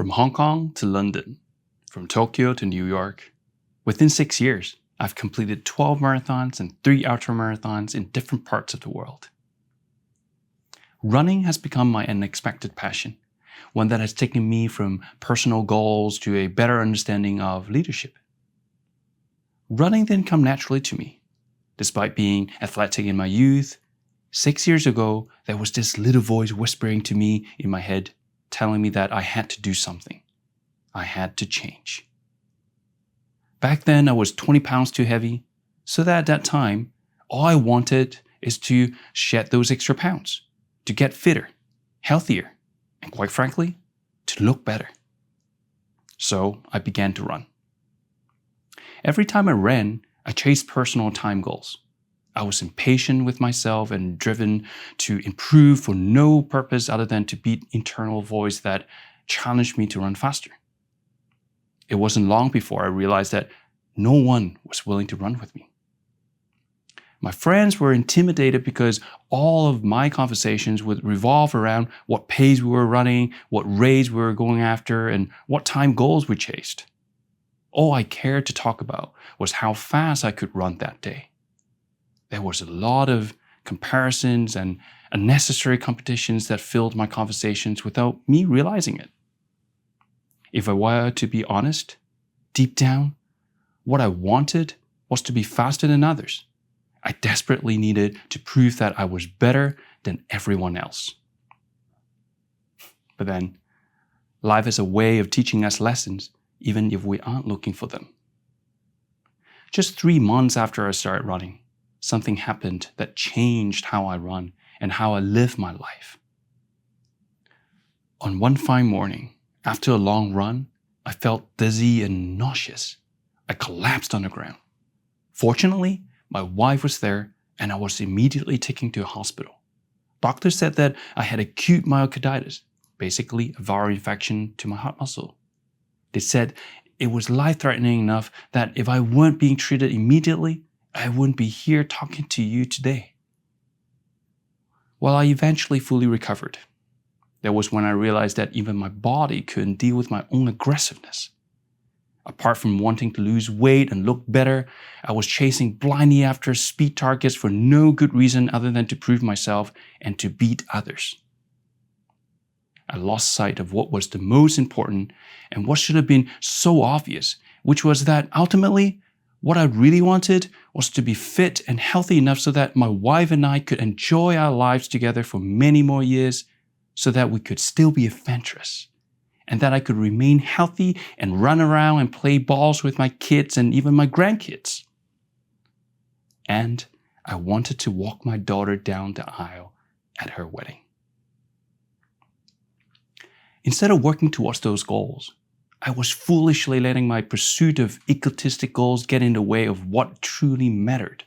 From Hong Kong to London, from Tokyo to New York, within 6 years, I've completed 12 marathons and 3 ultramarathons in different parts of the world. Running has become my unexpected passion, one that has taken me from personal goals to a better understanding of leadership. Running didn't come naturally to me. Despite being athletic in my youth, 6 years ago, there was this little voice whispering to me in my head, telling me that I had to do something. I had to change. Back then, I was 20 pounds too heavy, so that at that time, all I wanted is to shed those extra pounds, to get fitter, healthier, and quite frankly, to look better. So I began to run. Every time I ran, I chased personal time goals. I was impatient with myself and driven to improve for no purpose other than to beat internal voice that challenged me to run faster. It wasn't long before I realized that no one was willing to run with me. My friends were intimidated because all of my conversations would revolve around what pace we were running, what race we were going after, and what time goals we chased. All I cared to talk about was how fast I could run that day. There was a lot of comparisons and unnecessary competitions that filled my conversations without me realizing it. If I were to be honest, deep down, what I wanted was to be faster than others. I desperately needed to prove that I was better than everyone else. But then, life is a way of teaching us lessons, even if we aren't looking for them. Just 3 months after I started running, something happened that changed how I run and how I live my life. On one fine morning, after a long run, I felt dizzy and nauseous. I collapsed on the ground. Fortunately, my wife was there and I was immediately taken to a hospital. Doctors said that I had acute myocarditis, basically a viral infection to my heart muscle. They said it was life-threatening enough that if I weren't being treated immediately, I wouldn't be here talking to you today. Well, I eventually fully recovered. That was when I realized that even my body couldn't deal with my own aggressiveness. Apart from wanting to lose weight and look better, I was chasing blindly after speed targets for no good reason other than to prove myself and to beat others. I lost sight of what was the most important and what should have been so obvious, which was that ultimately, what I really wanted was to be fit and healthy enough so that my wife and I could enjoy our lives together for many more years, so that we could still be adventurous, and that I could remain healthy and run around and play balls with my kids and even my grandkids. And I wanted to walk my daughter down the aisle at her wedding. Instead of working towards those goals, I was foolishly letting my pursuit of egotistic goals get in the way of what truly mattered.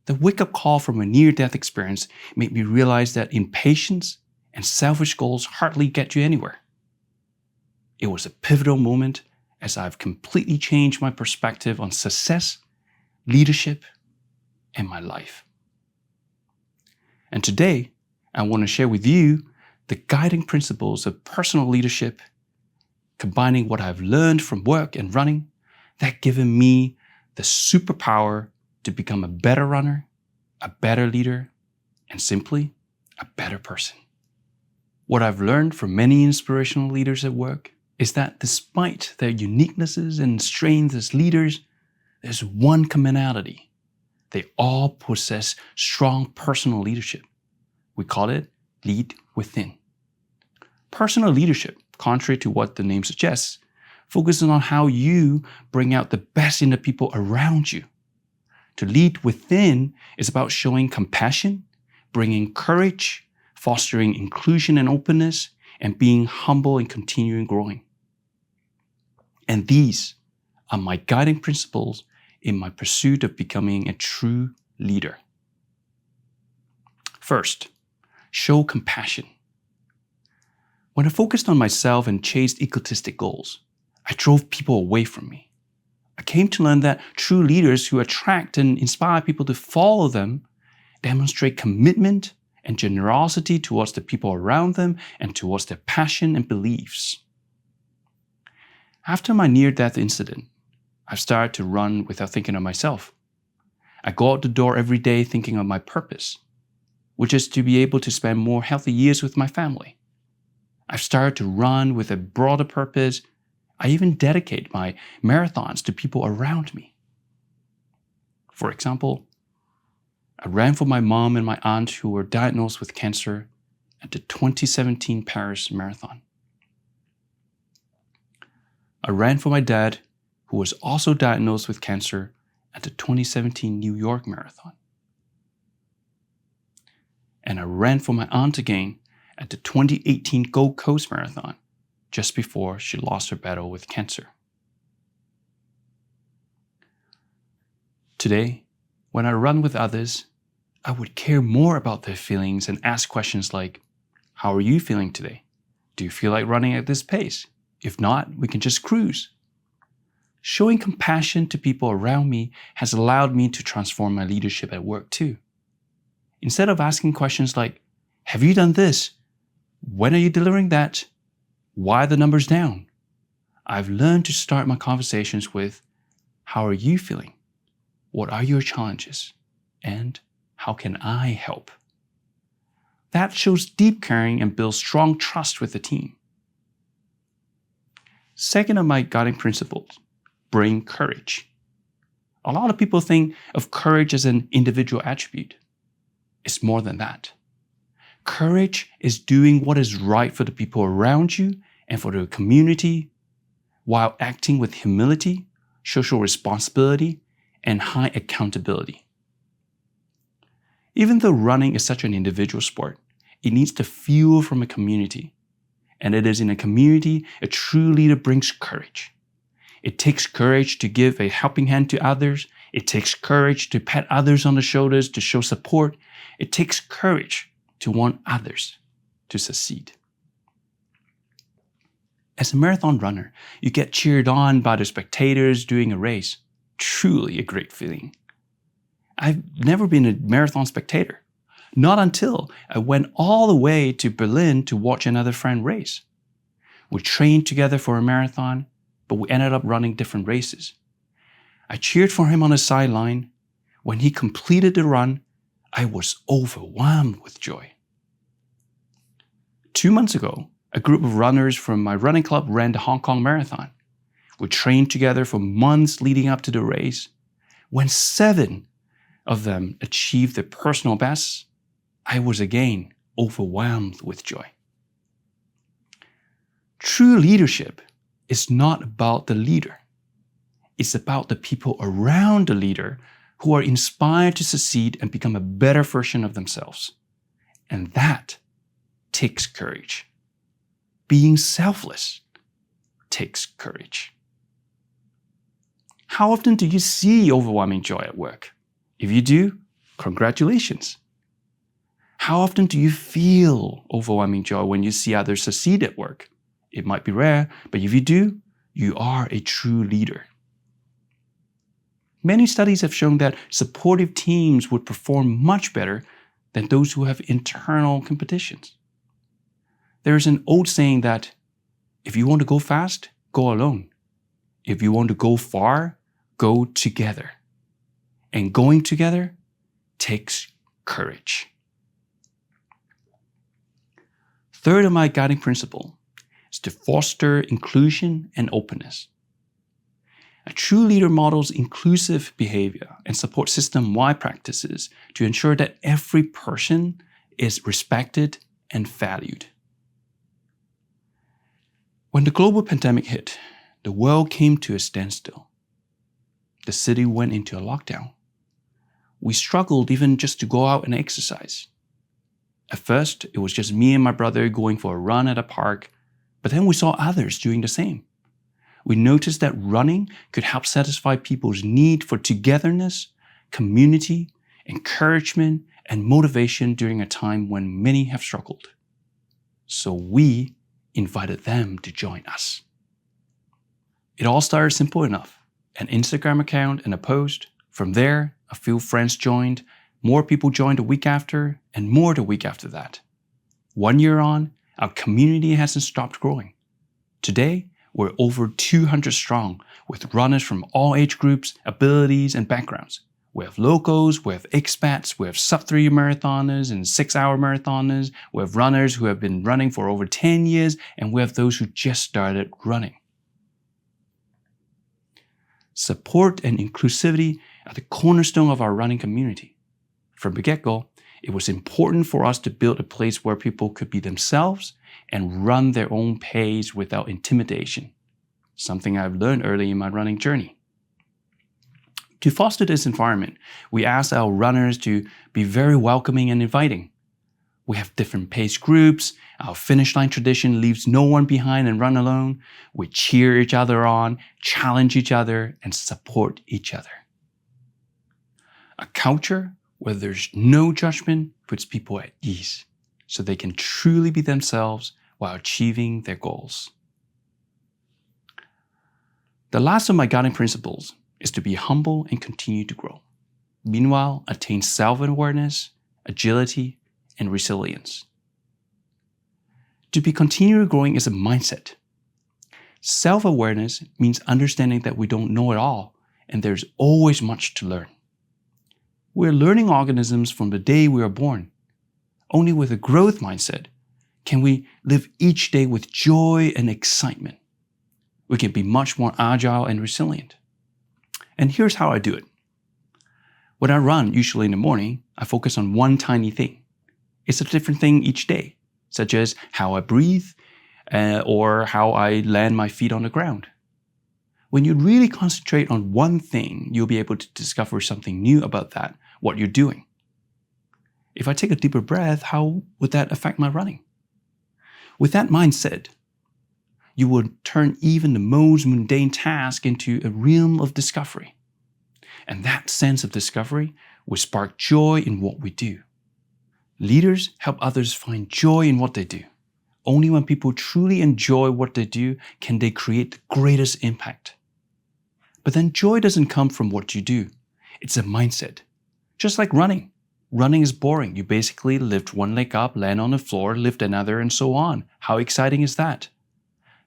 The wake-up call from a near-death experience made me realize that impatience and selfish goals hardly get you anywhere. It was a pivotal moment as I've completely changed my perspective on success, leadership, and my life. And today, I want to share with you the guiding principles of personal leadership, combining what I've learned from work and running that given me the superpower to become a better runner, a better leader, and simply a better person. What I've learned from many inspirational leaders at work is that despite their uniquenesses and strengths as leaders, there's one commonality. They all possess strong personal leadership. We call it lead within. Personal leadership, contrary to what the name suggests, focuses on how you bring out the best in the people around you. To lead within is about showing compassion, bringing courage, fostering inclusion and openness, and being humble and continuing growing. And these are my guiding principles in my pursuit of becoming a true leader. First, show compassion. When I focused on myself and chased egotistic goals, I drove people away from me. I came to learn that true leaders who attract and inspire people to follow them demonstrate commitment and generosity towards the people around them and towards their passion and beliefs. After my near-death incident, I've started to run without thinking of myself. I go out the door every day thinking of my purpose, which is to be able to spend more healthy years with my family. I've started to run with a broader purpose. I even dedicate my marathons to people around me. For example, I ran for my mom and my aunt who were diagnosed with cancer at the 2017 Paris Marathon. I ran for my dad, who was also diagnosed with cancer at the 2017 New York Marathon. And I ran for my aunt again at the 2018 Gold Coast Marathon, just before she lost her battle with cancer. Today, when I run with others, I would care more about their feelings and ask questions like, how are you feeling today? Do you feel like running at this pace? If not, we can just cruise. Showing compassion to people around me has allowed me to transform my leadership at work too. Instead of asking questions like, have you done this? When are you delivering that? Why are the numbers down? I've learned to start my conversations with, how are you feeling? What are your challenges? And how can I help? That shows deep caring and builds strong trust with the team. Second of my guiding principles, bring courage. A lot of people think of courage as an individual attribute. It's more than that. Courage is doing what is right for the people around you and for the community, while acting with humility, social responsibility, and high accountability. Even though running is such an individual sport, it needs the fuel from a community. And it is in a community a true leader brings courage. It takes courage to give a helping hand to others. It takes courage to pat others on the shoulders to show support. It takes courage to want others to succeed. As a marathon runner, you get cheered on by the spectators during a race. Truly a great feeling. I've never been a marathon spectator. Not until I went all the way to Berlin to watch another friend race. We trained together for a marathon, but we ended up running different races. I cheered for him on the sideline. When he completed the run, I was overwhelmed with joy. 2 months ago, a group of runners from my running club ran the Hong Kong Marathon. We trained together for months leading up to the race. When 7 of them achieved their personal bests, I was again overwhelmed with joy. True leadership is not about the leader. It's about the people around the leader who are inspired to succeed and become a better version of themselves. And that takes courage. Being selfless takes courage. How often do you see overwhelming joy at work? If you do, congratulations. How often do you feel overwhelming joy when you see others succeed at work? It might be rare, but if you do, you are a true leader. Many studies have shown that supportive teams would perform much better than those who have internal competitions. There is an old saying that if you want to go fast, go alone. If you want to go far, go together. And going together takes courage. Third of my guiding principle is to foster inclusion and openness. A true leader models inclusive behavior and supports system-wide practices to ensure that every person is respected and valued. When the global pandemic hit, the world came to a standstill. The city went into a lockdown. We struggled even just to go out and exercise. At first, it was just me and my brother going for a run at a park, but then we saw others doing the same. We noticed that running could help satisfy people's need for togetherness, community, encouragement, and motivation during a time when many have struggled. So we invited them to join us. It all started simple enough. An Instagram account and a post. From there, a few friends joined, More people joined the week after, and more the week after that. 1 year on, our community hasn't stopped growing. Today, we're over 200 strong, with runners from all age groups, abilities, and backgrounds. We have locals, we have expats, we have sub-3 marathoners and 6-hour marathoners, we have runners who have been running for over 10 years, and we have those who just started running. Support and inclusivity are the cornerstone of our running community. From the get-go, it was important for us to build a place where people could be themselves and run their own pace without intimidation, something I've learned early in my running journey. To foster this environment, we asked our runners to be very welcoming and inviting. We have different pace groups. Our finish line tradition leaves no one behind and run alone. We cheer each other on, challenge each other, and support each other. A culture where there's no judgment puts people at ease, so they can truly be themselves while achieving their goals. The last of my guiding principles is to be humble and continue to grow. Meanwhile, attain self-awareness, agility, and resilience. To be continually growing is a mindset. Self-awareness means understanding that we don't know it all, and there's always much to learn. We're learning organisms from the day we are born. Only with a growth mindset can we live each day with joy and excitement. We can be much more agile and resilient. And here's how I do it. When I run, usually in the morning, I focus on one tiny thing. It's a different thing each day, such as how I breathe or how I land my feet on the ground. When you really concentrate on one thing, you'll be able to discover something new about that, what you're doing. If I take a deeper breath, how would that affect my running? With that mindset, you will turn even the most mundane task into a realm of discovery. And that sense of discovery will spark joy in what we do. Leaders help others find joy in what they do. Only when people truly enjoy what they do can they create the greatest impact. But then joy doesn't come from what you do. It's a mindset. Just like running. Running is boring. You basically lift one leg up, land on the floor, lift another, and so on. How exciting is that?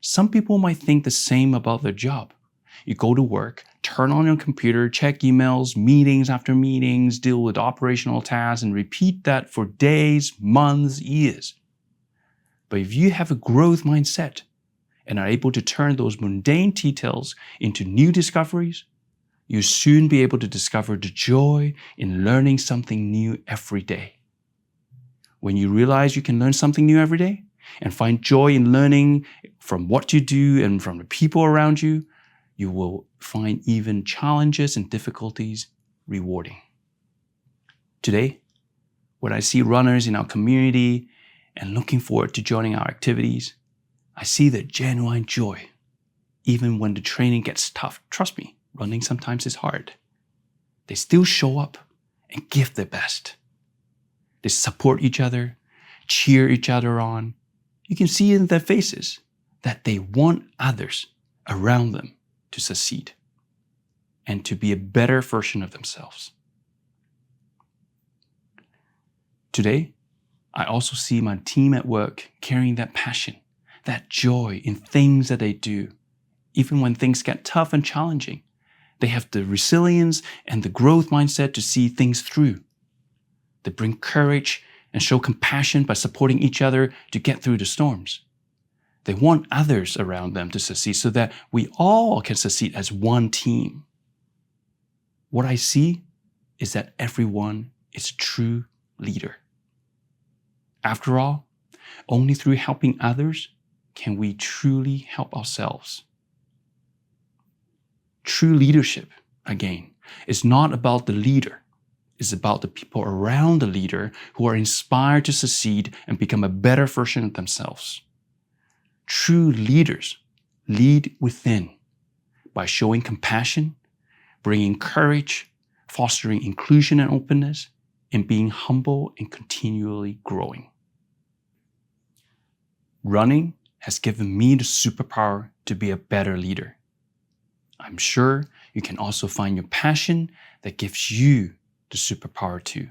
Some people might think the same about their job. You go to work, turn on your computer, check emails, meetings after meetings, deal with operational tasks, and repeat that for days, months, years. But if you have a growth mindset and are able to turn those mundane details into new discoveries, you'll soon be able to discover the joy in learning something new every day. When you realize you can learn something new every day, and find joy in learning from what you do and from the people around you, you will find even challenges and difficulties rewarding. Today, when I see runners in our community and looking forward to joining our activities, I see their genuine joy. Even when the training gets tough, trust me, running sometimes is hard. They still show up and give their best. They support each other, cheer each other on. You can see in their faces that they want others around them to succeed and to be a better version of themselves. Today, I also see my team at work carrying that passion, that joy in things that they do. Even when things get tough and challenging, they have the resilience and the growth mindset to see things through. They bring courage and show compassion by supporting each other to get through the storms. They want others around them to succeed so that we all can succeed as one team. What I see is that everyone is a true leader. After all, only through helping others can we truly help ourselves. True leadership, again, is not about the leader. It's about the people around the leader who are inspired to succeed and become a better version of themselves. True leaders lead within by showing compassion, bringing courage, fostering inclusion and openness, and being humble and continually growing. Running has given me the superpower to be a better leader. I'm sure you can also find your passion that gives you the superpower too.